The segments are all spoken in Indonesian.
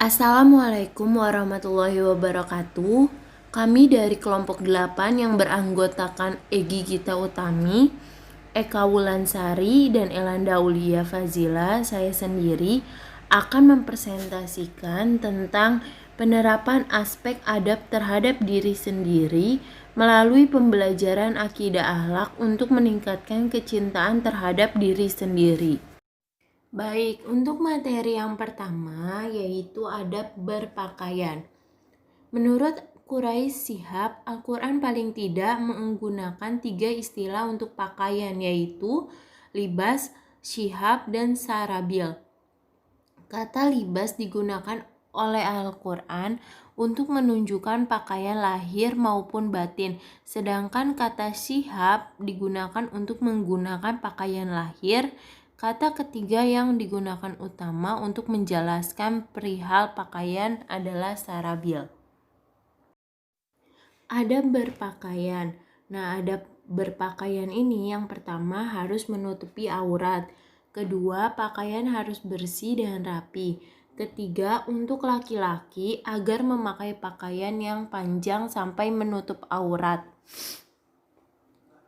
Assalamualaikum warahmatullahi wabarakatuh. Kami dari kelompok 8 yang beranggotakan Egi Gita Utami, Eka Wulansari, dan Elanda Aulia Fazila, saya sendiri akan mempresentasikan tentang penerapan aspek adab terhadap diri sendiri melalui pembelajaran akidah akhlak untuk meningkatkan kecintaan terhadap diri sendiri. Baik, untuk materi yang pertama yaitu adab berpakaian. Menurut Quraisy Shihab, Al-Quran paling tidak menggunakan 3 istilah untuk pakaian, yaitu libas, syihab, dan sarabil. Kata libas digunakan oleh Al-Quran untuk menunjukkan pakaian lahir maupun batin, sedangkan kata syihab digunakan untuk menggunakan pakaian lahir. Kata ketiga yang digunakan utama untuk menjelaskan perihal pakaian adalah sarabil. Adab berpakaian. Nah, adab berpakaian ini yang pertama harus menutupi aurat. Kedua, pakaian harus bersih dan rapi. Ketiga, untuk laki-laki agar memakai pakaian yang panjang sampai menutup aurat.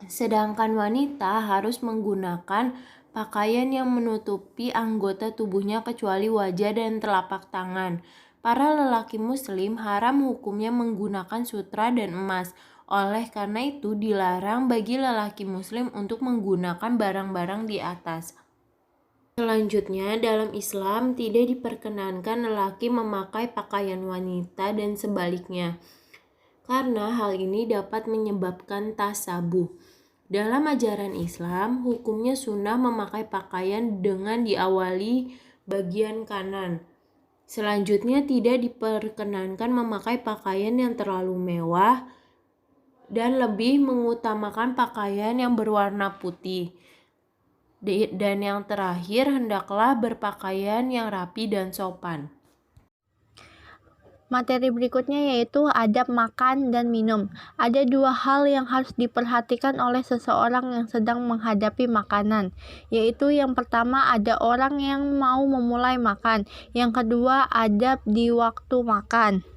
Sedangkan wanita harus menggunakan pakaian yang menutupi anggota tubuhnya kecuali wajah dan telapak tangan. Para lelaki muslim haram hukumnya menggunakan sutra dan emas. Oleh karena itu dilarang bagi lelaki muslim untuk menggunakan barang-barang di atas. Selanjutnya, dalam Islam tidak diperkenankan lelaki memakai pakaian wanita dan sebaliknya, karena hal ini dapat menyebabkan tasabuh. Dalam ajaran Islam, hukumnya sunnah memakai pakaian dengan diawali bagian kanan. Selanjutnya, tidak diperkenankan memakai pakaian yang terlalu mewah dan lebih mengutamakan pakaian yang berwarna putih. Dan yang terakhir, hendaklah berpakaian yang rapi dan sopan. Materi berikutnya yaitu adab makan dan minum. Ada 2 hal yang harus diperhatikan oleh seseorang yang sedang menghadapi makanan, yaitu yang pertama ada orang yang mau memulai makan, yang kedua adab di waktu makan.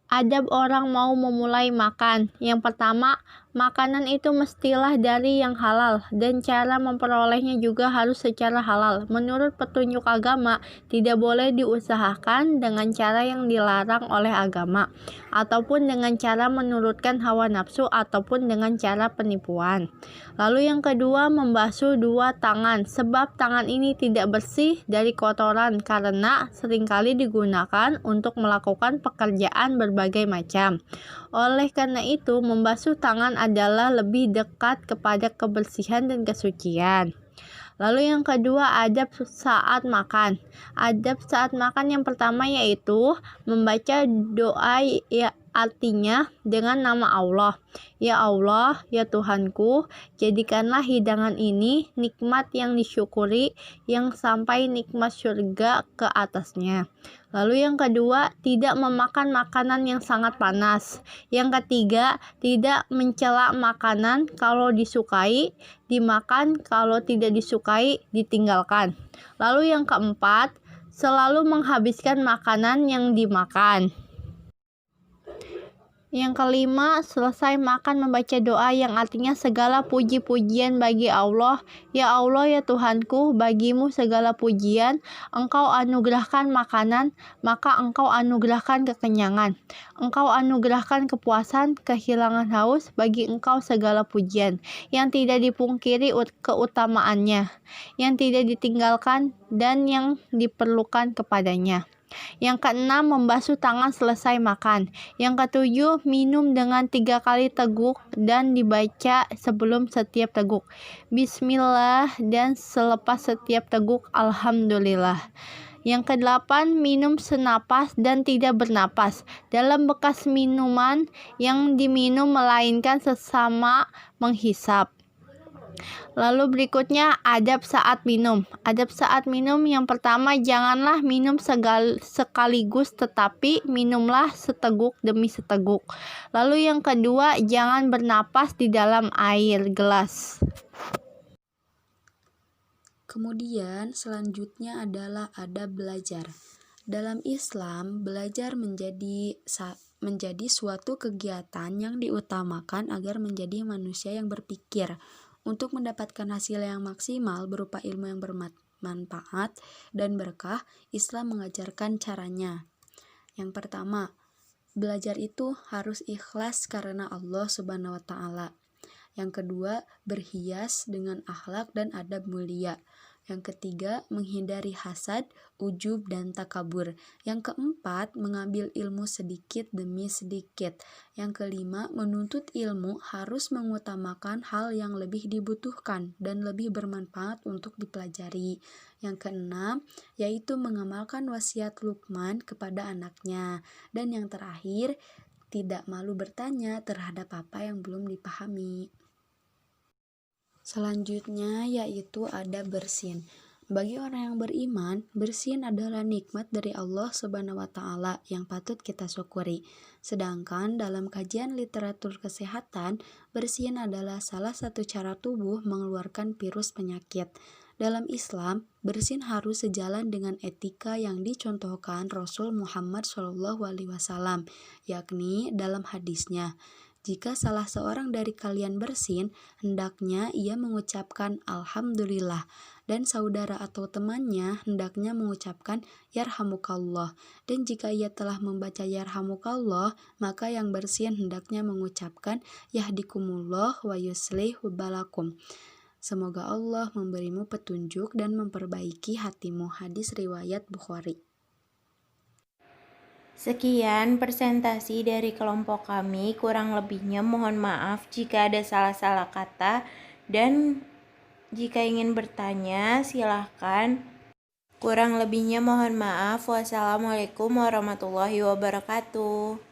Adab orang mau memulai makan. Yang pertama, makanan itu mestilah dari yang halal dan cara memperolehnya juga harus secara halal. Menurut petunjuk agama, tidak boleh diusahakan dengan cara yang dilarang oleh agama, ataupun dengan cara menurutkan hawa nafsu, ataupun dengan cara penipuan. Lalu yang kedua, membasuh 2 tangan, sebab tangan ini tidak bersih dari kotoran karena seringkali digunakan untuk melakukan pekerjaan berbagai macam. Oleh karena itu, membasuh tangan adalah lebih dekat kepada kebersihan dan kesucian. Lalu yang kedua, adab saat makan. Adab saat makan yang pertama yaitu membaca doa, artinya dengan nama Allah. Ya Allah, ya Tuhanku, jadikanlah hidangan ini nikmat yang disyukuri, yang sampai nikmat surga ke atasnya. Lalu yang kedua, tidak memakan makanan yang sangat panas. Yang ketiga, tidak mencela makanan, kalau disukai dimakan, kalau tidak disukai ditinggalkan. Lalu yang keempat, selalu menghabiskan makanan yang dimakan. Yang kelima, selesai makan membaca doa yang artinya segala puji-pujian bagi Allah. Ya Allah, ya Tuhanku, bagimu segala pujian. Engkau anugerahkan makanan, maka Engkau anugerahkan kekenyangan. Engkau anugerahkan kepuasan, kehilangan haus, bagi Engkau segala pujian. Yang tidak dipungkiri keutamaannya, yang tidak ditinggalkan, dan yang diperlukan kepadanya. Yang keenam, membasuh tangan selesai makan. Yang ketujuh, minum dengan 3 kali teguk dan dibaca sebelum setiap teguk Bismillah dan selepas setiap teguk Alhamdulillah. Yang kedelapan, minum senapas dan tidak bernapas dalam bekas minuman yang diminum melainkan sesama menghisap. Lalu berikutnya adab saat minum. Adab saat minum yang pertama, janganlah minum sekaligus, tetapi minumlah seteguk demi seteguk. Lalu yang kedua, jangan bernapas di dalam air gelas. Kemudian selanjutnya adalah adab belajar. Dalam Islam, belajar menjadi suatu kegiatan yang diutamakan agar menjadi manusia yang berpikir. Untuk mendapatkan hasil yang maksimal berupa ilmu yang bermanfaat dan berkah, Islam mengajarkan caranya. Yang pertama, belajar itu harus ikhlas karena Allah Subhanahu wa Ta'ala. Yang kedua, berhias dengan akhlak dan adab mulia. Yang ketiga, menghindari hasad, ujub, dan takabur. Yang keempat, mengambil ilmu sedikit demi sedikit. Yang kelima, menuntut ilmu harus mengutamakan hal yang lebih dibutuhkan dan lebih bermanfaat untuk dipelajari. Yang keenam, yaitu mengamalkan wasiat Luqman kepada anaknya. Dan yang terakhir, tidak malu bertanya terhadap apa yang belum dipahami. Selanjutnya yaitu ada bersin. Bagi orang yang beriman, bersin adalah nikmat dari Allah Subhanahu wa Ta'ala yang patut kita syukuri. Sedangkan dalam kajian literatur kesehatan, bersin adalah salah satu cara tubuh mengeluarkan virus penyakit. Dalam Islam, bersin harus sejalan dengan etika yang dicontohkan Rasul Muhammad SAW, yakni dalam hadisnya, jika salah seorang dari kalian bersin, hendaknya ia mengucapkan Alhamdulillah, dan saudara atau temannya hendaknya mengucapkan Yarhamukallah. Dan jika ia telah membaca Yarhamukallah, maka yang bersin hendaknya mengucapkan Yahdikumullah wa yuslih balakum. Semoga Allah memberimu petunjuk dan memperbaiki hatimu. Hadis riwayat Bukhari. Sekian presentasi dari kelompok kami, kurang lebihnya mohon maaf jika ada salah-salah kata, dan jika ingin bertanya silahkan. Kurang lebihnya mohon maaf. Wassalamualaikum warahmatullahi wabarakatuh.